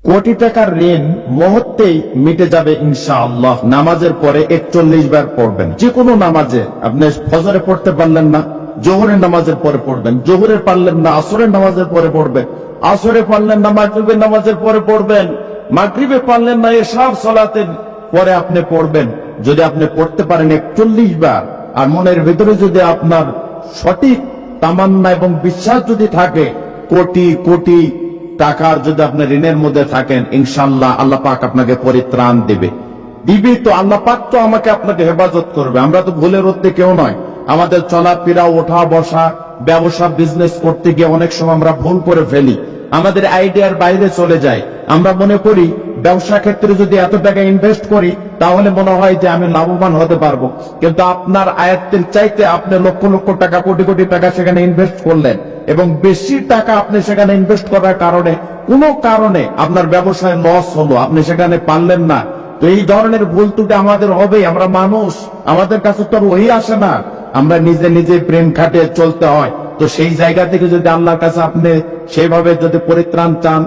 কোটি টাকার ঋণ মুহূর্তেই মিটে যাবে ইনশাআল্লাহ। নামাজের পরে 41 বার পড়বেন। যে কোনো নামাজে, আপনি ফজরে পড়তে পারলেন না, জোহরের নামাজের পরে পড়বেন। জোহরের পারলেন না, আসরের নামাজের পরে পড়বেন। আসরে পারলেন না, মাগরিবের নামাজের পরে পড়বেন। মাগরিবে পারলেন না, এশার সালাতের পরে আপনি পড়বেন। যদি আপনি পড়তে পারেন 41 বার, আর মনের ভিতরে যদি আপনার সঠিক তামান্না এবং বিশ্বাস যদি থাকে, কোটি কোটি টাকার যদি আপনি ঋণের মধ্যে থাকেন, ইনশাআল্লাহ আল্লাহ পাক আপনাকে পরিত্রাণ দিবে। তো আল্লাহ পাক তো আমাকে আপনাকে হেফাজত করবে। আমরা তো ভুলের মধ্যে কেউ নয়। আমাদের চলাফেরা, ওঠা বসা, ব্যবসা, বিজনেস করতে গিয়ে অনেক সময় আমরা ভুল করে ফেলি, আমাদের আইডিয়ার বাইরে চলে যায়। আমরা মনে করি ব্যবসা ক্ষেত্রে যদি এত টাকা ইনভেস্ট করি তাহলে মনে হয় যে আমি লাভবান হতে পারবো, কিন্তু আপনার আয়ত্তের চাইতে আপনি লক্ষ লক্ষ টাকা, কোটি কোটি টাকা সেখানে ইনভেস্ট করলেন, এবং বেশি টাকা আপনি সেখানে ইনভেস্ট করার কারণে কোনো কারণে আপনার ব্যবসায় লস হলো, আপনি সেখানে পারলেন না। তো এই ধরনের ভুল ত্রুটি আমাদের হবেই। আমরা মানুষ, আমাদের কাছে তো ওই আসে না, আমরা নিজে নিজে ব্রেন খাটিয়ে চলতে হয়। তো সেই জায়গা থেকে যদি আল্লাহর কাছে আপনি সেইভাবে যদি পরিত্রাণ চান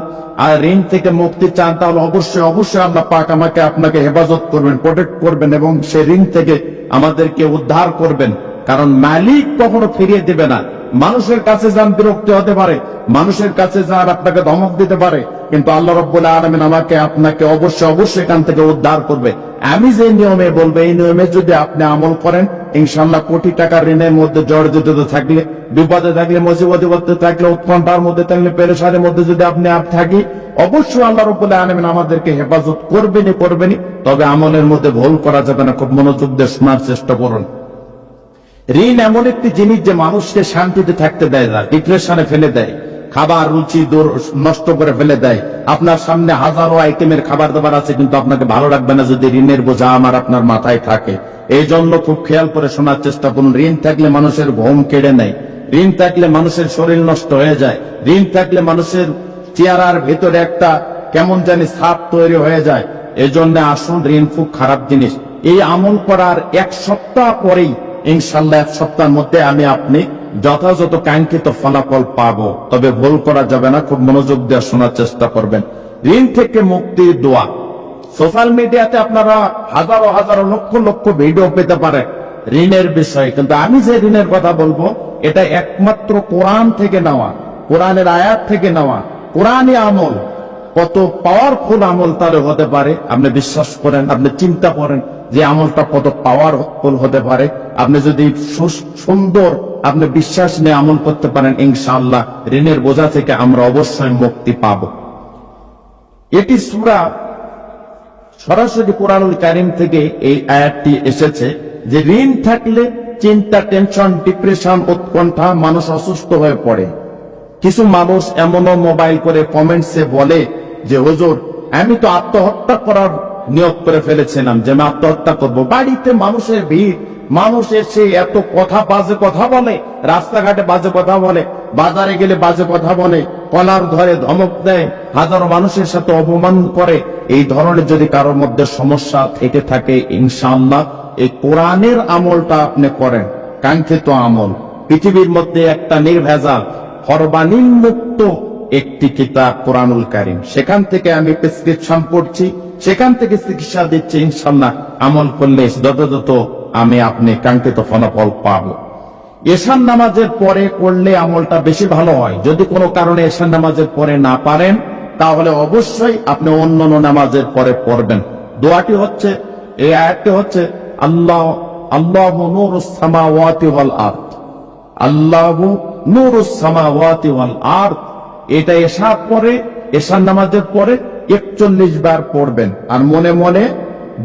আর ঋণ থেকে মুক্তি চান, তাহলে অবশ্যই অবশ্যই আল্লাহ পাক আমাকে আপনাকে হেফাজত করবেন, প্রোটেক্ট করবেন, এবং সেই ঋণ থেকে আমাদেরকে উদ্ধার করবেন। কারণ মালিক কখনো ফিরিয়ে দিবে না। মানুষের কাছে যান, বিরক্তি হতে পারে, মানুষের কাছে যান, আপনাকে ধমক দিতে পারে, কিন্তু আল্লাহ রাব্বুল আলামিন আমাকে আপনাকে অবশ্যই অবশ্যই এখান থেকে উদ্ধার করবে। আমি যে নিয়মে বলবো, এই নিয়মে যদি আপনি আমল করেন, ইনশাআল্লাহ কোটি টাকার ঋণের মধ্যে জর্জরিত থাকলে, বিপদে থাকলে, মুসিবতে থাকলে, উৎকণ্ঠার মধ্যে থাকলে, পেরেশানির মধ্যে যদি আপনি থাকি, অবশ্যই আল্লাহ রাব্বুল আলামিন আমাদেরকে হেফাজত করবেনই। তবে আমলের মধ্যে ভুল করা যাবে না। খুব মনোযোগ দিয়ে শোনার চেষ্টা করুন। ঋণ এমন একটি জিনিস যে মানুষকে শান্তিতে থাকতে দেয় না, ডিপ্রেশনে ফেলে দেয়, খাবার রুচি নষ্ট করে ফেলে দেয়। আপনার সামনে হাজারো আইটেমের খাবার দাবার আছে, কিন্তু আপনাকে ভালো রাখবে না যদি ঋণের বোঝা আমার আপনার মাথায় থাকে। এই জন্য খুব খেয়াল করে শোনার চেষ্টা করুন। ঋণ থাকলে মানুষের ঘুম কেড়ে নেয়, ঋণ থাকলে মানুষের শরীর নষ্ট হয়ে যায়, ঋণ থাকলে মানুষের চেহারার ভেতরে একটা কেমন জানি ছাপ তৈরি হয়ে যায়। এই জন্য আসুন, ঋণ খুব খারাপ জিনিস। এই আমল করার 1 সপ্তাহ পরেই ইনশাআল্লাহ 1 সপ্তাহের মধ্যে আমি আপনি যথাযথ কাঙ্ক্ষিত ফলাফল পাবো। তবে ভুল করা যাবে না, খুব মনোযোগ দিয়ে শোনার চেষ্টা করবেন। ঋণ থেকে মুক্তির দোয়া। সোশ্যাল মিডিয়াতে আপনারা হাজারো হাজারো লক্ষ লক্ষ ভিডিও পেতে পারেন ঋণের বিষয়ে, কিন্তু আমি যে ঋণের কথা বলবো এটা একমাত্র কোরআন থেকে নেওয়া, কোরআনের আয়াত থেকে নেওয়া। কোরআনী আমল কত পাওয়ারফুল আমল তাহলে হতে পারে, আপনি বিশ্বাস করেন, আপনি চিন্তা করেন যে আমলটা কত পাওয়ারফুল হতে পারে। আপনি যদি সুন্দর আপনি বিশ্বাস নিয়ে আমল করতে পারেন, ইনশাআল্লাহ ঋণের বোঝা থেকে আমরা অবশ্যই মুক্তি পাব। এটি সূরা সরাসরি কোরআনুল কারীম থেকে এই আয়াতটি এসেছে যে ঋণ থাকলে চিন্তা, টেনশন, ডিপ্রেশন, উৎকণ্ঠা, মানুষ অসুস্থ হয়ে পড়ে। কিছু মানুষ এমনও মোবাইল করে কমেন্টসে বলে যে হুজুর আমি তো আত্মহত্যা করার নিয়ত করে ফেলেছিলাম, যে আমি আত্মহত্যা করবো। বাড়িতে মানুষের ভিড়, মানুষ এসে এত কথা, বাজে কথা বলে, রাস্তাঘাটে বাজে কথা বলে, বাজারে গেলে বাজে কথা বলে, কলার ধরে ধমক দেয়, হাজারো মানুষের সাথে অপমান করে। এই ধরনের যদি কারোর মধ্যে সমস্যা থেকে থাকে, ইনশাআল্লাহ এই কোরআনের আমলটা আপনি করেন, কাঙ্ক্ষিত আমল। পৃথিবীর মধ্যে একটা নির্ভেজাল ফরমালিন মুক্ত একটি কিতাব কোরআনুল কারীম, সেখান থেকে আমি প্রেসক্রিপশন পড়ছি, সেখান থেকে চিকিৎসা দিচ্ছি। ইনশাআল্লাহ আমল করলে যথাযথ আমি আপনি কাঙ্ক্ষিত ফলাফল পাবো। এশার নামাজের পরে করলে আমলটা বেশি ভালো হয়। যদি কোনো কারণে এশার নামাজের পরে না পারেন, তাহলে অবশ্যই আপনি অন্য নামাজের পরে পড়বেন। দোয়াটি হচ্ছে, এই আয়াতটি হচ্ছে আল্লাহু নূরুস সামাওয়াতি ওয়াল আরদ, আল্লাহু নূরুস সামাওয়াতি ওয়াল আরদ। এটা এশার পরে, এশার নামাজের পরে 41 বার পড়বেন। আর মনে মনে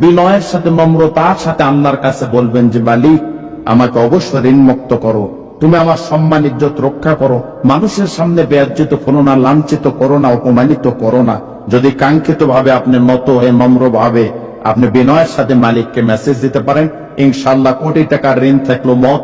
বিনয়ের সাথে, নম্রতার সাথে আল্লাহর কাছে বলবেন যে মালিক আমাকে অবশ্যই ঋণ মুক্ত করো, তুমি আমার সম্মান ইজ্জত রক্ষা করো, মানুষের সামনে বেয়াজ্জিত করো না, লাঞ্ছিত করো না, অপমানিত করো না। যদি কাঙ্ক্ষিত ভাবে আপনি নত হয়ে নম্র ভাবে আপনি বিনয়ের সাথে মালিককে মেসেজ দিতে পারেন, ইনশাআল্লাহ কোটি টাকার ঋণ থাকলো মত